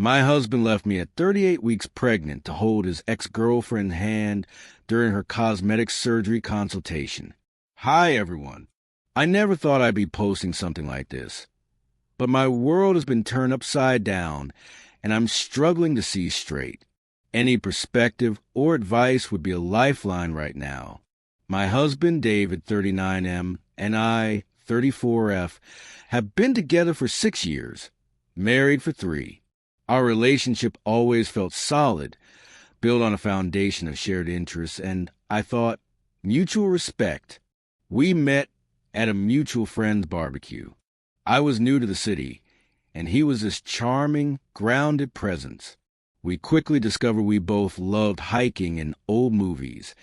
My husband left me at 38 weeks pregnant to hold his ex-girlfriend's hand during her cosmetic surgery consultation. Hi, everyone. I never thought I'd be posting something like this, but my world has been turned upside down, and I'm struggling to see straight. Any perspective or advice would be a lifeline right now. My husband, David, 39M, and I, 34F, have been together for 6 years, married for 3. Our relationship always felt solid, built on a foundation of shared interests, and, I thought, mutual respect. We met at a mutual friend's barbecue. I was new to the city, and he was this charming, grounded presence. We quickly discovered we both loved hiking and old movies,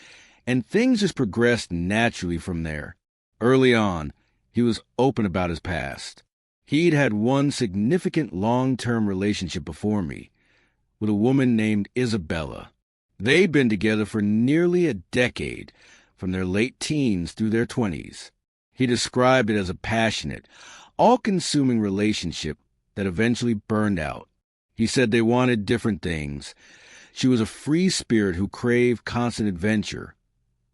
and things just progressed naturally from there. Early on, he was open about his past. He'd had one significant long-term relationship before me, with a woman named Isabella. They'd been together for nearly a decade, from their late teens through their 20s. He described it as a passionate, all-consuming relationship that eventually burned out. He said they wanted different things. She was a free spirit who craved constant adventure,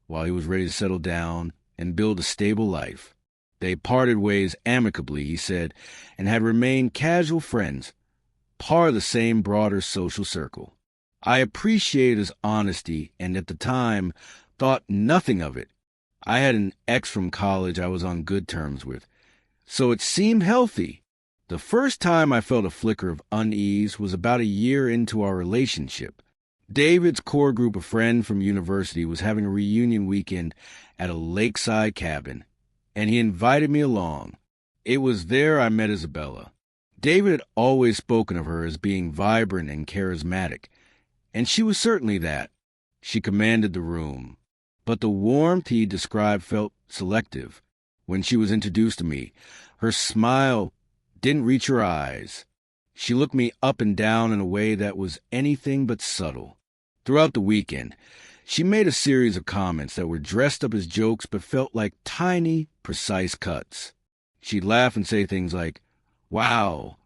while he was ready to settle down and build a stable life. They parted ways amicably, he said, and had remained casual friends, part of the same broader social circle. I appreciated his honesty and at the time thought nothing of it. I had an ex from college I was on good terms with, so it seemed healthy. The first time I felt a flicker of unease was about a year into our relationship. David's core group of friends from university was having a reunion weekend at a lakeside cabin, and he invited me along. It was there I met Isabella. David had always spoken of her as being vibrant and charismatic, and she was certainly that. She commanded the room, but the warmth he described felt selective. When she was introduced to me, her smile didn't reach her eyes. She looked me up and down in a way that was anything but subtle. Throughout the weekend, she made a series of comments that were dressed up as jokes but felt like tiny, precise cuts. She'd laugh and say things like, "Wow,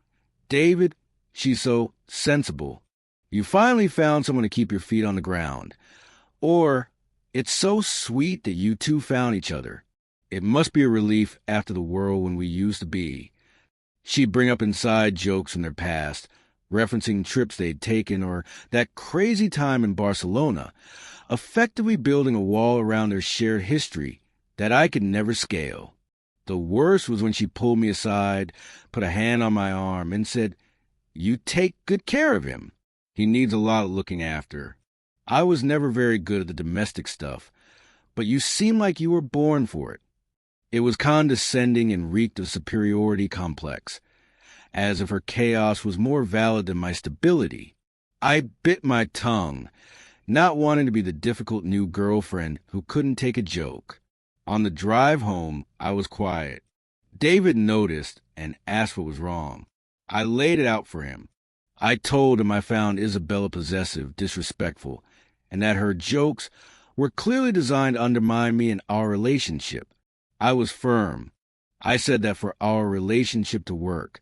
David, she's so sensible. You finally found someone to keep your feet on the ground." Or, "It's so sweet that you two found each other. It must be a relief after the world when we used to be." She'd bring up inside jokes from their past, referencing trips they'd taken or that crazy time in Barcelona, effectively building a wall around their shared history that I could never scale. The worst was when she pulled me aside, put a hand on my arm, and said, "You take good care of him. He needs a lot of looking after. I was never very good at the domestic stuff, but you seem like you were born for it." It was condescending and reeked of superiority complex, as if her chaos was more valid than my stability. I bit my tongue, not wanting to be the difficult new girlfriend who couldn't take a joke. On the drive home, I was quiet. David noticed and asked what was wrong. I laid it out for him. I told him I found Isabella possessive, disrespectful, and that her jokes were clearly designed to undermine me and our relationship. I was firm. I said that for our relationship to work,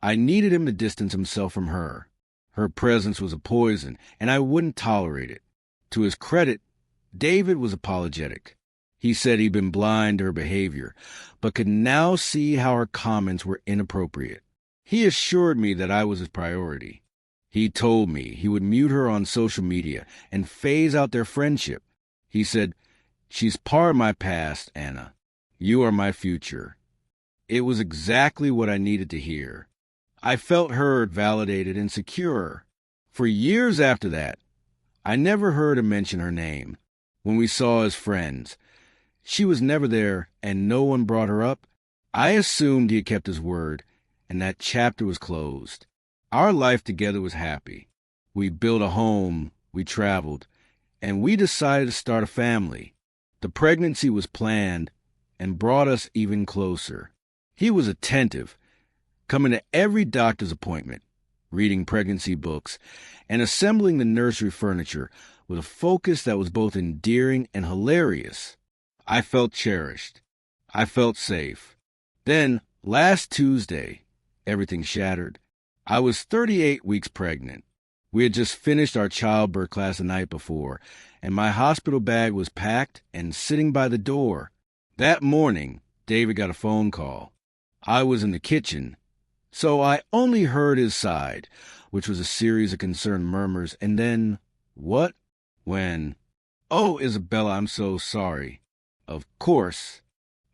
I needed him to distance himself from her. Her presence was a poison, and I wouldn't tolerate it. To his credit, David was apologetic. He said he'd been blind to her behavior, but could now see how her comments were inappropriate. He assured me that I was his priority. He told me he would mute her on social media and phase out their friendship. He said, "She's part of my past, Anna. You are my future." It was exactly what I needed to hear. I felt heard, validated, and secure. For years after that, I never heard him mention her name. When we saw as friends, she was never there and no one brought her up. I assumed he had kept his word and that chapter was closed. Our life together was happy. We built a home, we traveled, and we decided to start a family. The pregnancy was planned and brought us even closer. He was attentive, coming to every doctor's appointment, reading pregnancy books, and assembling the nursery furniture with a focus that was both endearing and hilarious. I felt cherished. I felt safe. Then, last Tuesday, everything shattered. I was 38 weeks pregnant. We had just finished our childbirth class the night before, and my hospital bag was packed and sitting by the door. That morning, David got a phone call. I was in the kitchen, so I only heard his side, which was a series of concerned murmurs, and then, what? When, oh, Isabella, I'm so sorry. Of course.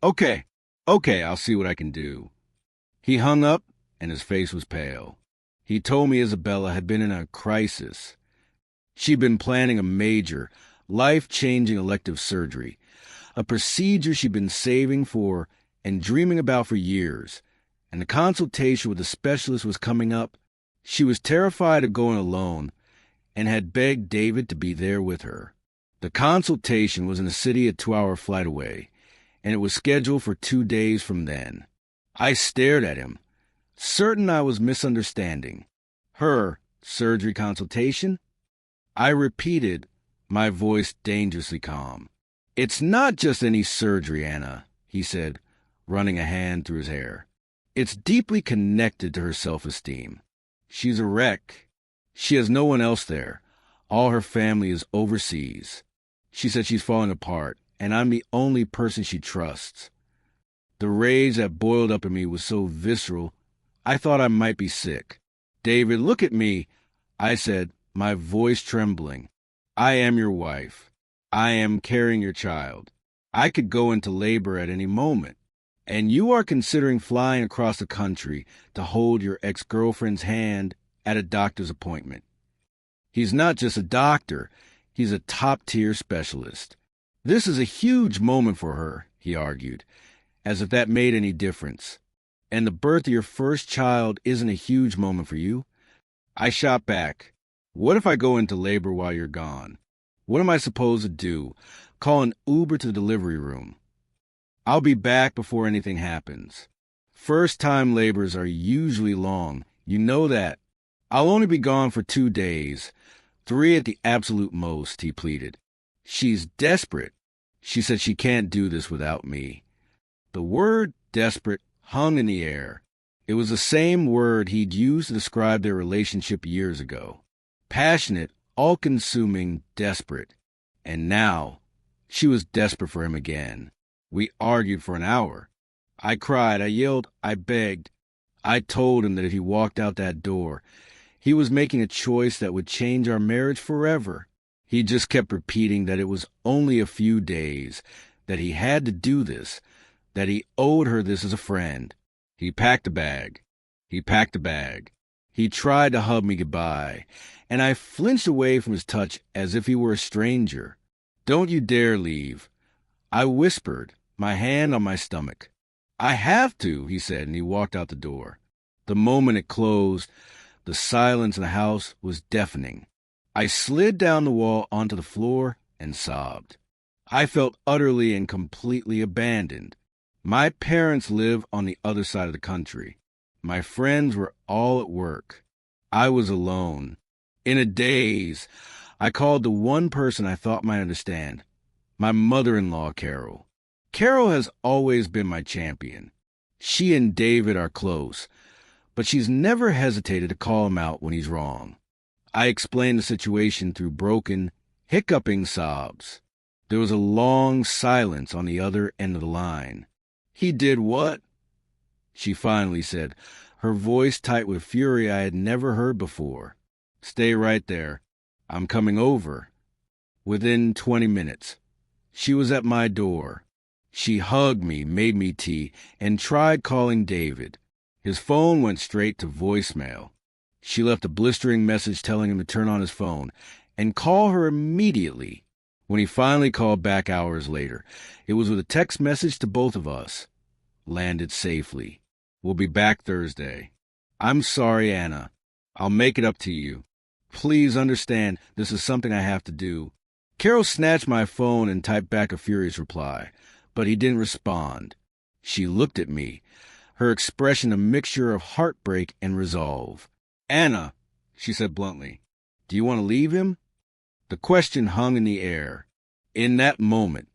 Okay, I'll see what I can do. He hung up, and his face was pale. He told me Isabella had been in a crisis. She'd been planning a major, life-changing elective surgery, a procedure she'd been saving for and dreaming about for years, and the consultation with the specialist was coming up. She was terrified of going alone and had begged David to be there with her. The consultation was in a city a 2-hour flight away, and it was scheduled for 2 days from then. I stared at him, certain I was misunderstanding. Her surgery consultation? I repeated, my voice dangerously calm. It's not just any surgery, Anna, he said, running a hand through his hair. It's deeply connected to her self-esteem. She's a wreck. She has no one else there. All her family is overseas. She said she's falling apart, and I'm the only person she trusts. The rage that boiled up in me was so visceral, I thought I might be sick. David, look at me, I said, my voice trembling. I am your wife. I am carrying your child. I could go into labor at any moment. And you are considering flying across the country to hold your ex-girlfriend's hand at a doctor's appointment. He's not just a doctor, he's a top-tier specialist. This is a huge moment for her, he argued, as if that made any difference. And the birth of your first child isn't a huge moment for you? I shot back. What if I go into labor while you're gone? What am I supposed to do? Call an Uber to the delivery room. I'll be back before anything happens. First-time labors are usually long. You know that. I'll only be gone for 2 days. 3 at the absolute most, he pleaded. She's desperate. She said she can't do this without me. The word desperate hung in the air. It was the same word he'd used to describe their relationship years ago. Passionate, all-consuming, desperate. And now, she was desperate for him again. We argued for an hour. I cried, I yelled, I begged. I told him that if he walked out that door, he was making a choice that would change our marriage forever. He just kept repeating that it was only a few days, that he had to do this, that he owed her this as a friend. He packed a bag. He tried to hug me goodbye, and I flinched away from his touch as if he were a stranger. Don't you dare leave. I whispered, my hand on my stomach. I have to, he said, and he walked out the door. The moment it closed, the silence in the house was deafening. I slid down the wall onto the floor and sobbed. I felt utterly and completely abandoned. My parents live on the other side of the country. My friends were all at work. I was alone. In a daze, I called the one person I thought might understand, my mother-in-law, Carol. Carol has always been my champion. She and David are close, but she's never hesitated to call him out when he's wrong. I explained the situation through broken, hiccuping sobs. There was a long silence on the other end of the line. He did what? She finally said, her voice tight with fury I had never heard before. Stay right there. I'm coming over. Within 20 minutes, she was at my door. She hugged me, made me tea, and tried calling David. His phone went straight to voicemail. She left a blistering message telling him to turn on his phone and call her immediately. When he finally called back hours later, it was with a text message to both of us. Landed safely. We'll be back Thursday. I'm sorry, Anna. I'll make it up to you. Please understand this is something I have to do. Carol snatched my phone and typed back a furious reply, but he didn't respond. She looked at me, her expression a mixture of heartbreak and resolve. Anna, she said bluntly, do you want to leave him? The question hung in the air. In that moment,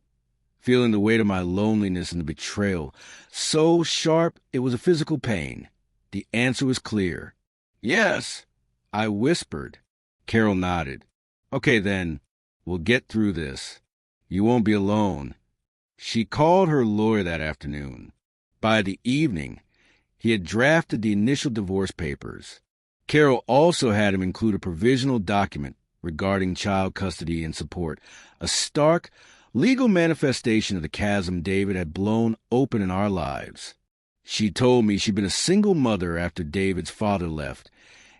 feeling the weight of my loneliness and the betrayal, so sharp it was a physical pain, the answer was clear. Yes, I whispered. Carol nodded. Okay, then, we'll get through this. You won't be alone. She called her lawyer that afternoon. By the evening, he had drafted the initial divorce papers. Carol also had him include a provisional document regarding child custody and support, a stark, legal manifestation of the chasm David had blown open in our lives. She told me she'd been a single mother after David's father left,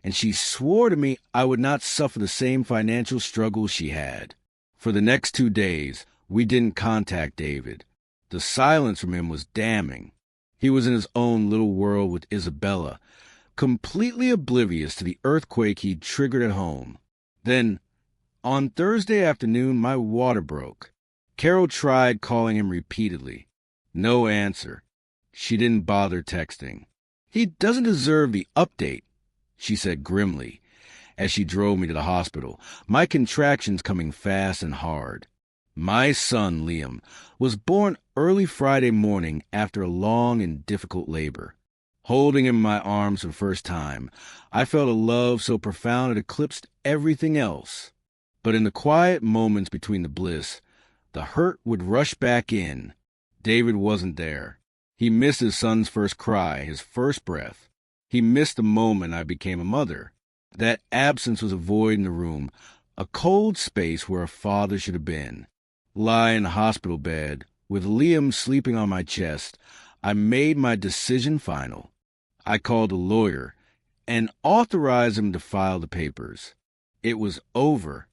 and she swore to me I would not suffer the same financial struggles she had. For the next 2 days, we didn't contact David. The silence from him was damning. He was in his own little world with Isabella, completely oblivious to the earthquake he'd triggered at home. Then, on Thursday afternoon, my water broke. Carol tried calling him repeatedly. No answer. She didn't bother texting. He doesn't deserve the update, she said grimly, as she drove me to the hospital, my contractions coming fast and hard. My son, Liam, was born early Friday morning after a long and difficult labor. Holding him in my arms for the first time, I felt a love so profound it eclipsed everything else. But in the quiet moments between the bliss, the hurt would rush back in. David wasn't there. He missed his son's first cry, his first breath. He missed the moment I became a mother. That absence was a void in the room, a cold space where a father should have been. Lying in the hospital bed, with Liam sleeping on my chest, I made my decision final. I called a lawyer and authorized him to file the papers. It was over.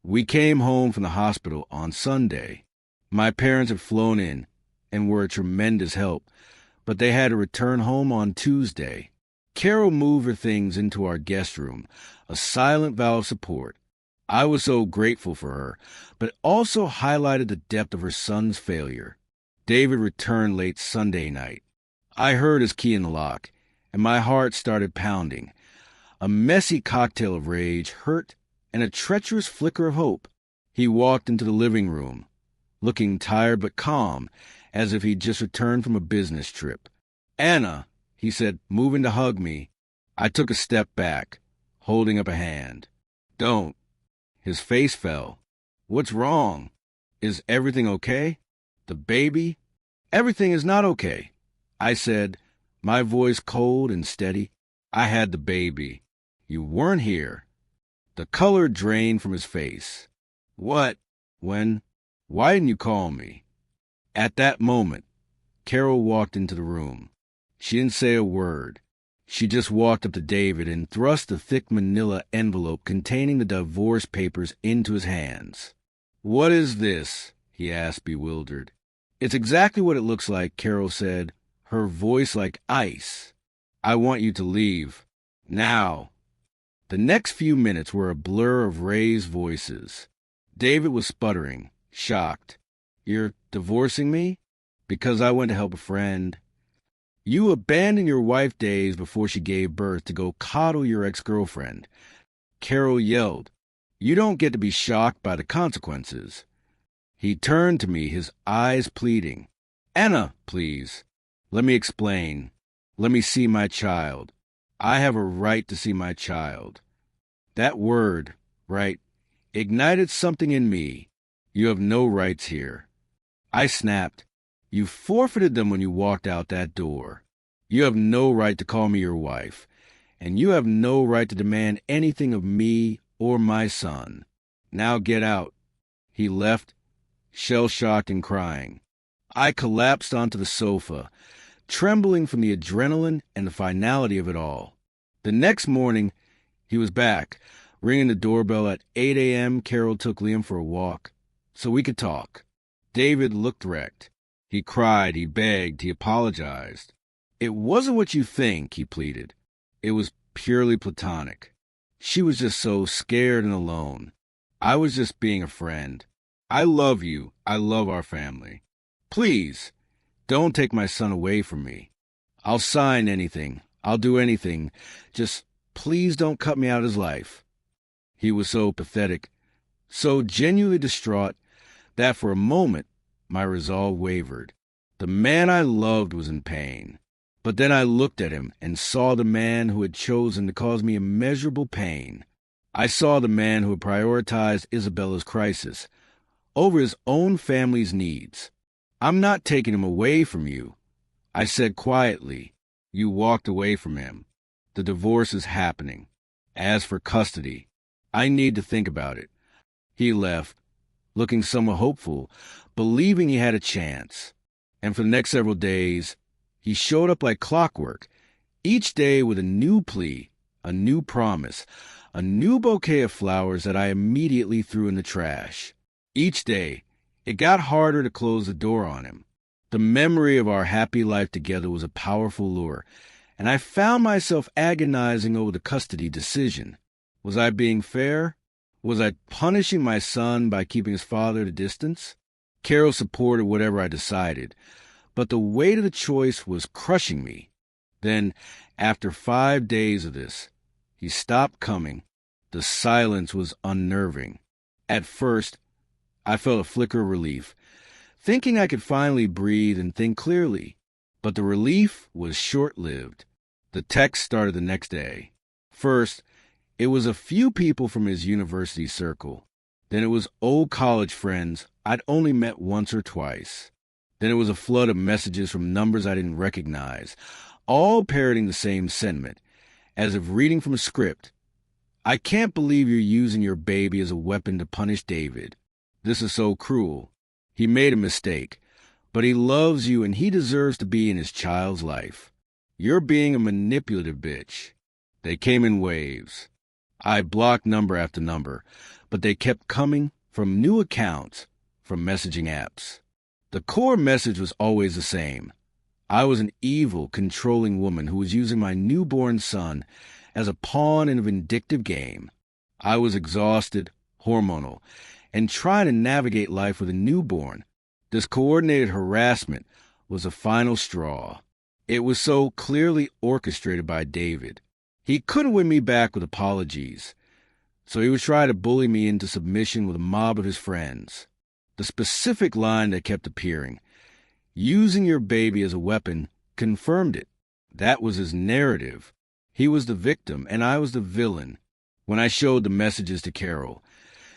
We came home from the hospital on Sunday. My parents had flown in and were a tremendous help, but they had to return home on Tuesday. Carol moved her things into our guest room, a silent vow of support. I was so grateful for her, but also highlighted the depth of her son's failure. David returned late Sunday night. I heard his key in the lock, and my heart started pounding. A messy cocktail of rage, hurt, and a treacherous flicker of hope. He walked into the living room, looking tired but calm, as if he'd just returned from a business trip. "Anna," he said, moving to hug me. I took a step back, holding up a hand. "Don't." His face fell. "What's wrong? Is everything okay? The baby?" "Everything is not okay," I said, my voice cold and steady. "I had the baby. You weren't here." The color drained from his face. "What? When? Why didn't you call me?" At that moment, Carol walked into the room. She didn't say a word. She just walked up to David and thrust the thick manila envelope containing the divorce papers into his hands. "What is this?" he asked, bewildered. "It's exactly what it looks like," Carol said, her voice like ice. "I want you to leave. Now." The next few minutes were a blur of raised voices. David was sputtering, shocked. "You're divorcing me? Because I went to help a friend." "You abandoned your wife days before she gave birth to go coddle your ex-girlfriend." Carol yelled. "You don't get to be shocked by the consequences." He turned to me, his eyes pleading. "Anna, please. Let me explain. Let me see my child. I have a right to see my child." That word, right, ignited something in me. "You have no rights here." I snapped. "You forfeited them when you walked out that door. You have no right to call me your wife, and you have no right to demand anything of me or my son. Now get out." He left, shell-shocked and crying. I collapsed onto the sofa, trembling from the adrenaline and the finality of it all. The next morning, he was back, ringing the doorbell at 8 a.m. Carol took Liam for a walk, so we could talk. David looked wrecked. He cried, he begged, he apologized. "It wasn't what you think," he pleaded. "It was purely platonic. She was just so scared and alone. I was just being a friend. I love you. I love our family. Please, don't take my son away from me. I'll sign anything. I'll do anything. Just please don't cut me out of his life." He was so pathetic, so genuinely distraught, that for a moment my resolve wavered. The man I loved was in pain, But then I looked at him and saw the man who had chosen to cause me immeasurable pain. I saw the man who had prioritized Isabella's crisis over his own family's needs. "I'm not taking him away from you," I said quietly. "You walked away from him. The divorce is happening. As for custody, I need to think about it." He left, looking somewhat hopeful, believing he had a chance. And for the next several days, he showed up like clockwork, each day with a new plea, a new promise, a new bouquet of flowers that I immediately threw in the trash. Each day, it got harder to close the door on him. The memory of our happy life together was a powerful lure, and I found myself agonizing over the custody decision. Was I being fair? Was I punishing my son by keeping his father at a distance? Carol supported whatever I decided, but the weight of the choice was crushing me. Then, after 5 days of this, he stopped coming. The silence was unnerving. At first, I felt a flicker of relief, thinking I could finally breathe and think clearly. But the relief was short-lived. The text started the next day. First, it was a few people from his university circle. Then it was old college friends I'd only met once or twice. Then it was a flood of messages from numbers I didn't recognize, all parroting the same sentiment, as if reading from a script. "I can't believe you're using your baby as a weapon to punish David. This is so cruel. He made a mistake, but he loves you and he deserves to be in his child's life. You're being a manipulative bitch." They came in waves. I blocked number after number, but they kept coming from new accounts, from messaging apps. The core message was always the same. I was an evil, controlling woman who was using my newborn son as a pawn in a vindictive game. I was exhausted, hormonal, and trying to navigate life with a newborn. This coordinated harassment was the final straw. It was so clearly orchestrated by David. He couldn't win me back with apologies, so he would try to bully me into submission with a mob of his friends. The specific line that kept appearing, "Using your baby as a weapon," confirmed it. That was his narrative. He was the victim, and I was the villain. When I showed the messages to Carol,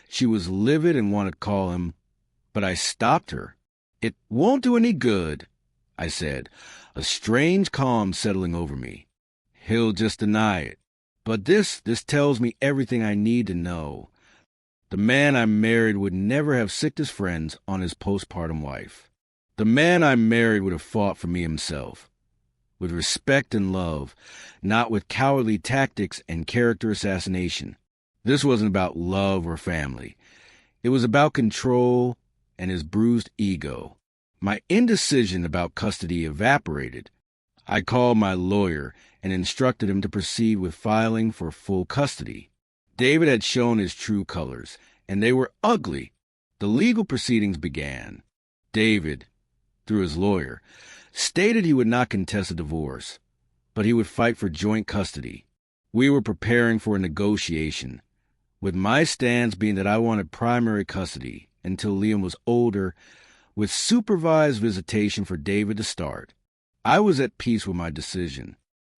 she was livid and wanted to call him, but I stopped her. "It won't do any good," I said, a strange calm settling over me. "He'll just deny it. But this tells me everything I need to know. The man I married would never have sicked his friends on his postpartum wife. The man I married would have fought for me himself, with respect and love, not with cowardly tactics and character assassination. This wasn't about love or family. It was about control and his bruised ego. My indecision about custody evaporated. I called my lawyer and instructed him to proceed with filing for full custody. David had shown his true colors, and they were ugly. The legal proceedings began. David, through his lawyer, stated he would not contest a divorce, but he would fight for joint custody. We were preparing for a negotiation, with my stance being that I wanted primary custody until Liam was older, with supervised visitation for David to start. I was at peace with my decision.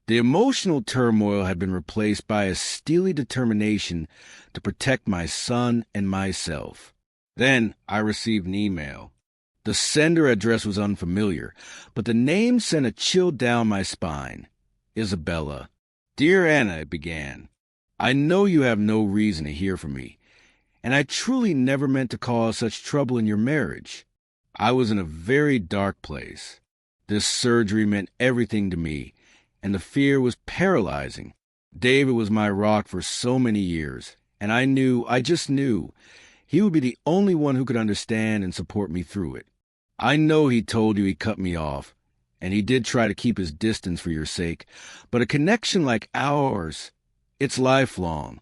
The emotional turmoil had been replaced by a steely determination to protect my son and myself. Then I received an email. The sender address was unfamiliar, but the name sent a chill down my spine. Isabella. "Dear Anna," it began, "I know you have no reason to hear from me, and I truly never meant to cause such trouble in your marriage. I was in a very dark place. This surgery meant everything to me, and the fear was paralyzing. David was my rock for so many years, and I just knew, he would be the only one who could understand and support me through it. I know he told you he cut me off, and he did try to keep his distance for your sake, but a connection like ours, it's lifelong.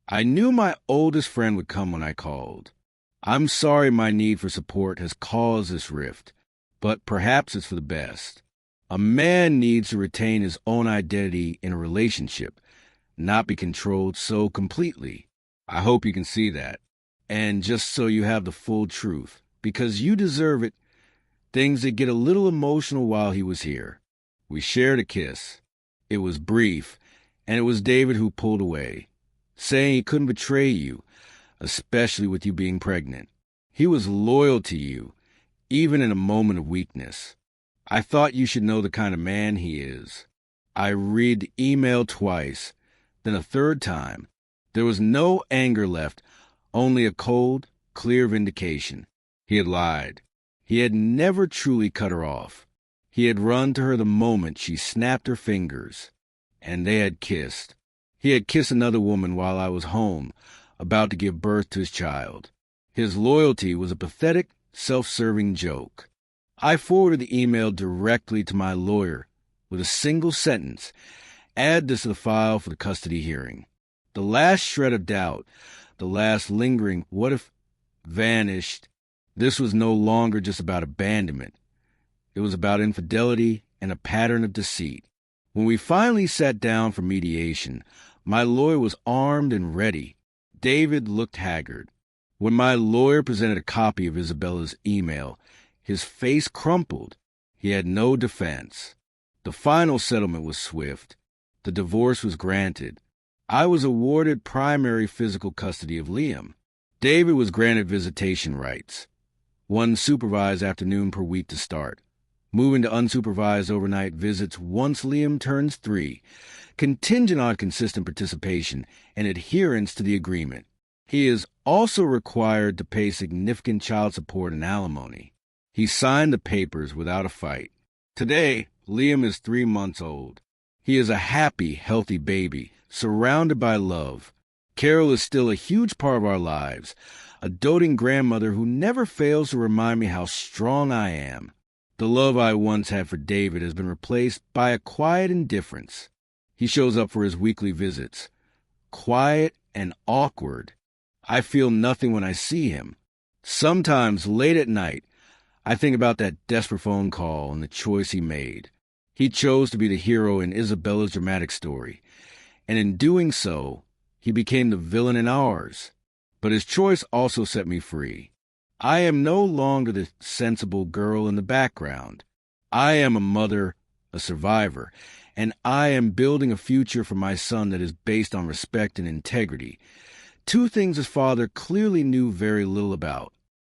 I knew my oldest friend would come when I called. I'm sorry my need for support has caused this rift, but perhaps it's for the best. A man needs to retain his own identity in a relationship, not be controlled so completely. I hope you can see that. And just so you have the full truth, because you deserve it, things did get a little emotional while he was here. We shared a kiss. It was brief, and it was David who pulled away, saying he couldn't betray you, especially with you being pregnant. He was loyal to you, even in a moment of weakness. I thought you should know the kind of man he is. I read the email twice, then a third time. There was no anger left, only a cold, clear vindication. He had lied. He had never truly cut her off. He had run to her the moment she snapped her fingers, and they had kissed. He had kissed another woman while I was home, about to give birth to his child. His loyalty was a pathetic, self-serving joke. I forwarded the email directly to my lawyer with a single sentence: add this to the file for the custody hearing. The last shred of doubt, the last lingering what if, vanished. This was no longer just about abandonment. It was about infidelity and a pattern of deceit. When we finally sat down for mediation, my lawyer was armed and ready. David looked haggard. When my lawyer presented a copy of Isabella's email, his face crumpled. He had no defense. The final settlement was swift. The divorce was granted. I was awarded primary physical custody of Liam. David was granted visitation rights. 1 supervised afternoon per week to start. Moving to unsupervised overnight visits once Liam turns 3, contingent on consistent participation and adherence to the agreement. He is also required to pay significant child support and alimony. He signed the papers without a fight. Today, Liam is 3 months old. He is a happy, healthy baby, surrounded by love. Carol is still a huge part of our lives, a doting grandmother who never fails to remind me how strong I am. The love I once had for David has been replaced by a quiet indifference. He shows up for his weekly visits. Quiet and awkward. I feel nothing when I see him. Sometimes, late at night, I think about that desperate phone call and the choice he made. He chose to be the hero in Isabella's dramatic story, and in doing so, he became the villain in ours. But his choice also set me free. I am no longer the sensible girl in the background. I am a mother, a survivor, and I am building a future for my son that is based on respect and integrity. 2 things his father clearly knew very little about.